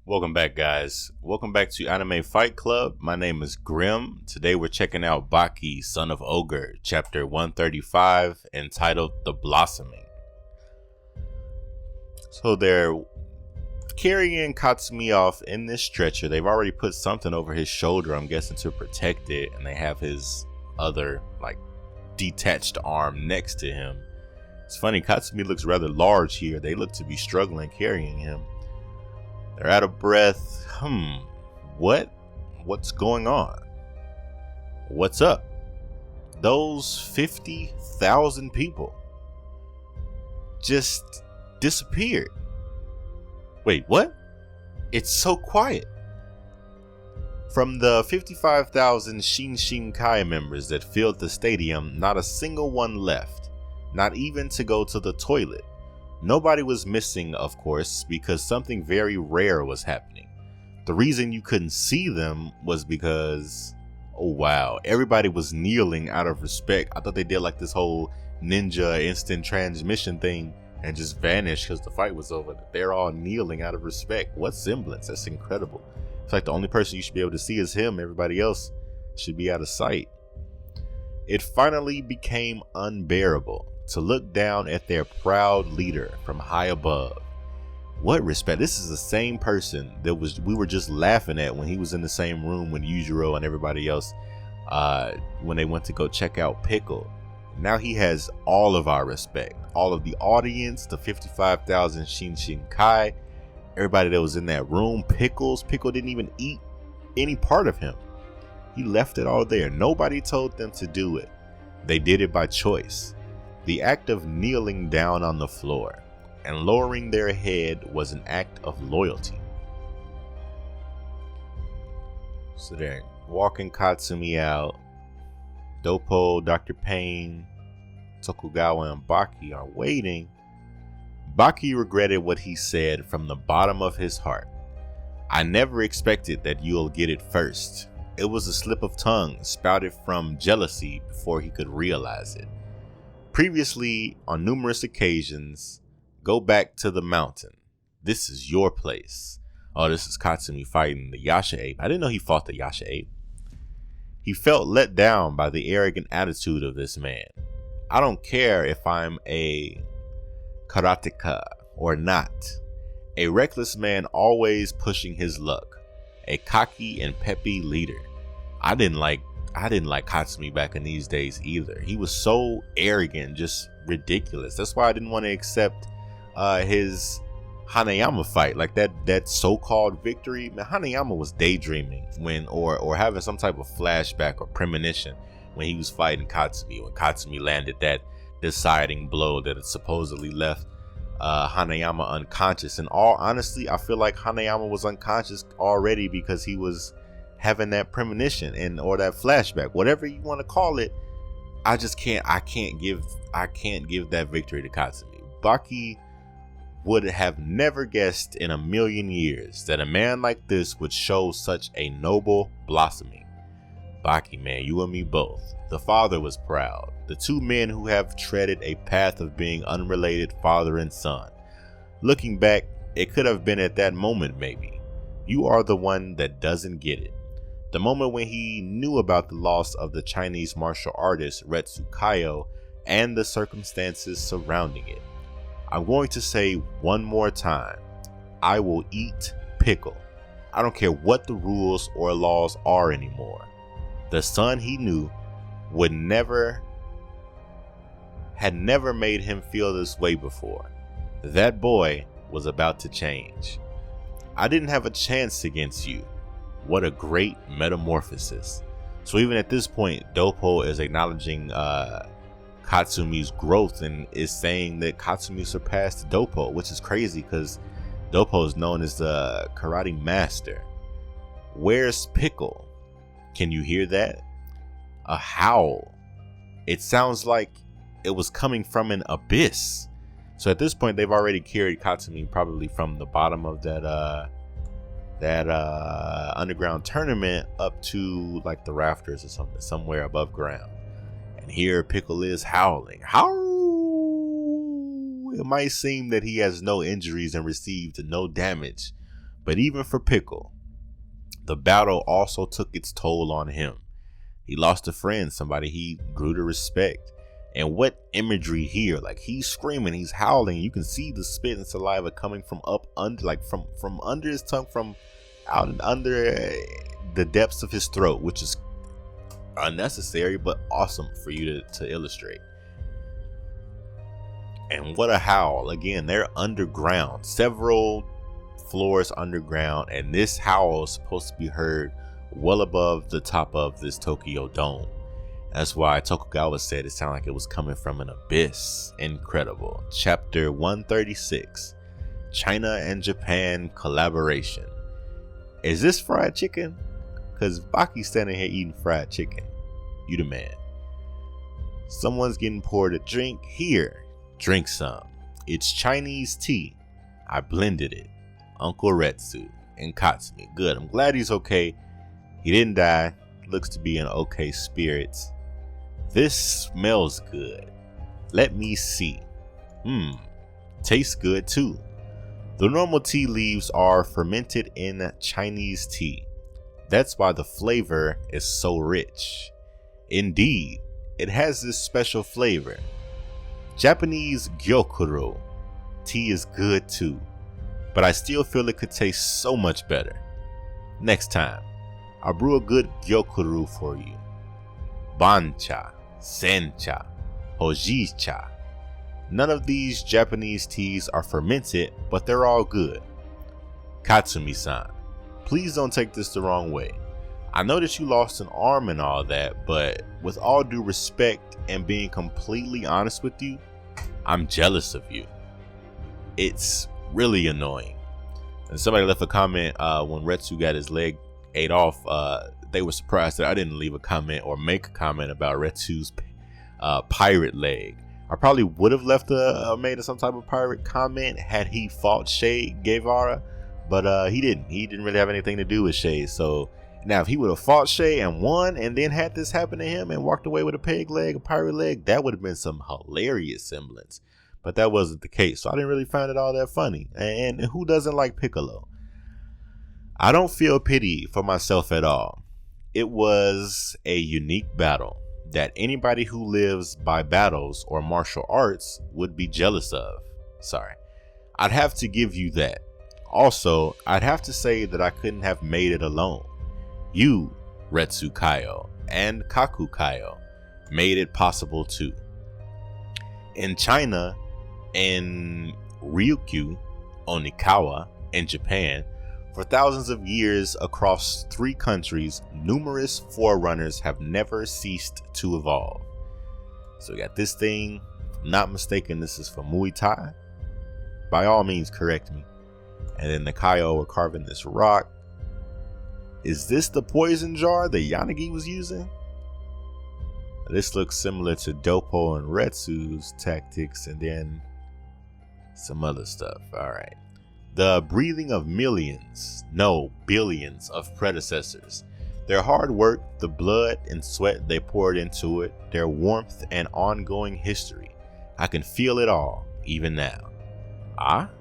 Welcome back, guys. Welcome back to Anime Fight Club. My name is Grim. Today we're checking out Baki, Son of Ogre, chapter 135, entitled The Blossoming. So they're carrying Katsumi off in this stretcher. They've already put something over his shoulder, I'm guessing, to protect it, and they have his other, detached arm next to him. It's funny, Katsumi looks rather large here. They look to be struggling carrying him. They're out of breath. What's going on? What's up? Those 50,000 people just disappeared. Wait, what? It's so quiet. From the 55,000 Shinshinkai members that filled the stadium, not a single one left, not even to go to the toilet. Nobody was missing, of course, because something very rare was happening. The reason you couldn't see them was because, oh wow, everybody was kneeling out of respect. I thought they did like this whole ninja instant transmission thing and just vanished because the fight was over. They're all kneeling out of respect. What semblance? That's incredible. It's like the only person you should be able to see is him. Everybody else should be out of sight. It finally became unbearable to look down at their proud leader from high above. What respect? This is the same person that we were just laughing at when he was in the same room with Yujiro and everybody else when they went to go check out Pickle. Now he has all of our respect. All of the audience, the 55,000 Shinshinkai, everybody that was in that room. Pickle didn't even eat any part of him. He left it all there. Nobody told them to do it. They did it by choice. The act of kneeling down on the floor and lowering their head was an act of loyalty. So they're walking Katsumi out. Doppo, Dr. Pain, Tokugawa, and Baki are waiting. Baki regretted what he said from the bottom of his heart. I never expected that you'll get it first. It was a slip of tongue spouted from jealousy before he could realize it. Previously, on numerous occasions, go back to the mountain. This is your place. Oh, this is Katsumi fighting the Yasha ape. I didn't know he fought the Yasha ape. He felt let down by the arrogant attitude of this man. I don't care if I'm a karateka or not. A reckless man always pushing his luck. A cocky and peppy leader. I didn't like Katsumi back in these days either. He was so arrogant, just ridiculous. That's why I didn't want to accept his Hanayama fight, like that so-called victory. Man, Hanayama was daydreaming or having some type of flashback or premonition when he was fighting Katsumi. When Katsumi landed that deciding blow that had supposedly left Hanayama unconscious. In all honesty, I feel like Hanayama was unconscious already because he was having that premonition or that flashback, whatever you want to call it. I can't give that victory to Katsumi. Baki would have never guessed in a million years that a man like this would show such a noble blossoming. Baki, man, you and me both. The father was proud. The two men who have treaded a path of being unrelated father and son. Looking back, it could have been at that moment maybe. You are the one that doesn't get it. The moment when he knew about the loss of the Chinese martial artist Retsukayo and the circumstances surrounding it. I'm going to say one more time, I will eat Pickle. I don't care what the rules or laws are anymore. The son he knew had never made him feel this way before. That boy was about to change. I didn't have a chance against you. What a great metamorphosis. So even at this point, Doppo is acknowledging Katsumi's growth and is saying that Katsumi surpassed Doppo, which is crazy because Doppo is known as the karate master. Where's Pickle? Can you hear that? A howl. It sounds like it was coming from an abyss. So at this point, they've already carried Katsumi probably from the bottom of that underground tournament up to like the rafters or something, somewhere above ground. And here Pickle is howling. Howl! It might seem that he has no injuries and received no damage, But even for Pickle, the battle also took its toll on him. He lost a friend, somebody he grew to respect. And what imagery here, like he's screaming, he's howling. You can see the spit and saliva coming from up under, like from under his tongue, from out and under the depths of his throat, which is unnecessary, but awesome for you to illustrate. And what a howl. Again, they're underground, several floors underground, and this howl is supposed to be heard well above the top of this Tokyo Dome. That's why Tokugawa said it sounded like it was coming from an abyss. Incredible. Chapter 136, China and Japan collaboration. Is this fried chicken? Because Baki's standing here eating fried chicken. You the man. Someone's getting poured a drink. Here, drink some. It's Chinese tea. I blended it. Uncle Retsu and Katsumi. Good. I'm glad he's okay. He didn't die. Looks to be in okay spirits. This smells good. Let me see. Tastes good too. The normal tea leaves are fermented in Chinese tea. That's why the flavor is so rich. Indeed, it has this special flavor. Japanese gyokuro tea is good too, but I still feel it could taste so much better. Next time, I'll brew a good gyokuro for you. Bancha, sencha, hojicha. None of these Japanese teas are fermented, but they're all good. Katsumi-san, please don't take this the wrong way. I know that you lost an arm and all that, but with all due respect and being completely honest with you, I'm jealous of you. It's really annoying. And somebody left a comment when Retsu got his leg ate off. They were surprised that I didn't leave a comment or make a comment about Retsu's pirate leg. I probably would have left made some type of pirate comment had he fought Shay Guevara, but he didn't. He didn't really have anything to do with Shay. So now if he would have fought Shay and won and then had this happen to him and walked away with a peg leg, a pirate leg, that would have been some hilarious semblance. But that wasn't the case. So I didn't really find it all that funny. And who doesn't like Piccolo? I don't feel pity for myself at all. It was a unique battle that anybody who lives by battles or martial arts would be jealous of. Sorry. I'd have to give you that. Also, I'd have to say that I couldn't have made it alone. You, Retsu Kaio, and Kaku Kaio made it possible too. In China, in Ryukyu, Onikawa, in Japan, for thousands of years across 3 countries, numerous forerunners have never ceased to evolve. So we got this thing, if I'm not mistaken, this is for Muay Thai. By all means, correct me. And then the Kaio were carving this rock. Is this the poison jar that Yanagi was using? This looks similar to Doppo and Retsu's tactics, and then some other stuff. All right. The breathing of millions, no, billions of predecessors. Their hard work, the blood and sweat they poured into it, their warmth and ongoing history. I can feel it all, even now. Ah?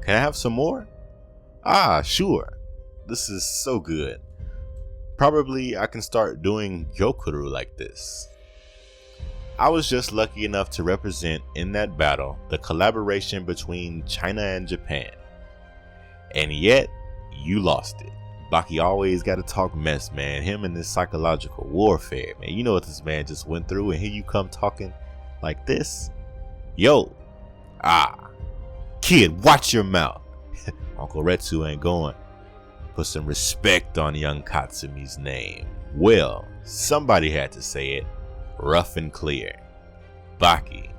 Can I have some more? Ah, sure. This is so good. Probably I can start doing gyokuro like this. I was just lucky enough to represent in that battle the collaboration between China and Japan. And yet, you lost it. Baki always got to talk mess, man. Him and this psychological warfare, man. You know what this man just went through, and here you come talking like this? Yo. Kid, watch your mouth. Uncle Retsu ain't going. Put some respect on young Katsumi's name. Well, somebody had to say it. Rough and clear. Baki.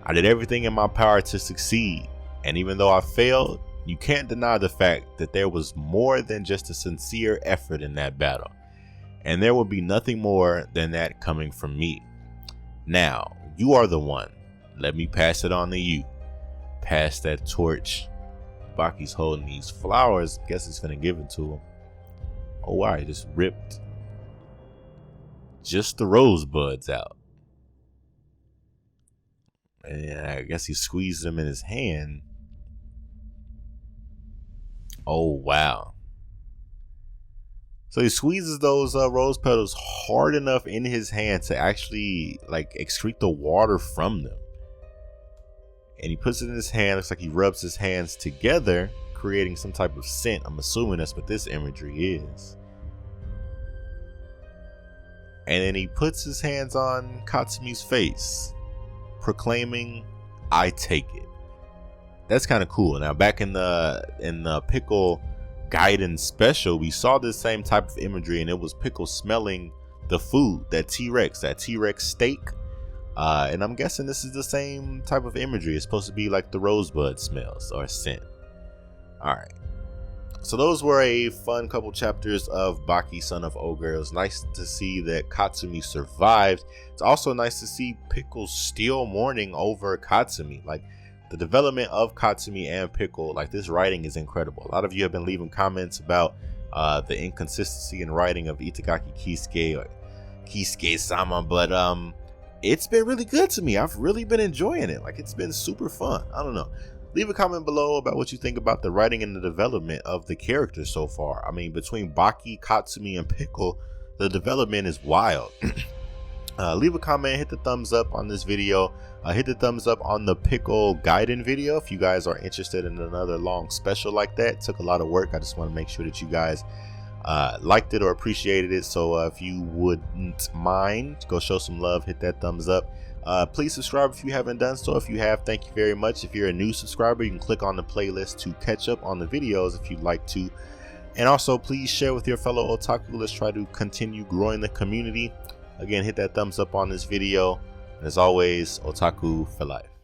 I did everything in my power to succeed, and even though I failed, you can't deny the fact that there was more than just a sincere effort in that battle, and there will be nothing more than that coming from me. Now, you are the one. Let me pass it on to you. Pass that torch. Baki's holding these flowers. Guess he's gonna give it to him. Oh wow, he just ripped just the rosebuds out. And I guess he squeezed them in his hand. Oh, wow. So he squeezes those rose petals hard enough in his hand to actually like excrete the water from them. And he puts it in his hand. Looks like he rubs his hands together, creating some type of scent. I'm assuming that's what this imagery is. And then he puts his hands on Katsumi's face, proclaiming, "I take it." That's kind of cool. Now, back in the Pickle Gaiden special, we saw this same type of imagery, and it was Pickle smelling the food, that T-Rex steak. And I'm guessing this is the same type of imagery. It's supposed to be like the rosebud smells or scent. All right. So those were a fun couple chapters of Baki, Son of Ogre. It was nice to see that Katsumi survived. It's also nice to see Pickle still mourning over Katsumi. Like, the development of Katsumi and Pickle, like, this writing is incredible. A lot of you have been leaving comments about the inconsistency in writing of Itagaki Keisuke or Keisuke-sama, but it's been really good to me. I've really been enjoying it. Like, it's been super fun. I don't know. Leave a comment below about what you think about the writing and the development of the characters so far. I mean, between Baki, Katsumi, and Pickle, the development is wild. Leave a comment, hit the thumbs up on this video. Hit the thumbs up on the Pickle Gaiden video if you guys are interested in another long special like that. It took a lot of work. I just want to make sure that you guys liked it or appreciated it. So if you wouldn't mind, go show some love, hit that thumbs up. Please subscribe if you haven't done so. If you have, thank you very much. If you're a new subscriber, you can click on the playlist to catch up on the videos if you'd like to. And also, please share with your fellow otaku. Let's try to continue growing the community. Again, hit that thumbs up on this video. And as always, otaku for life.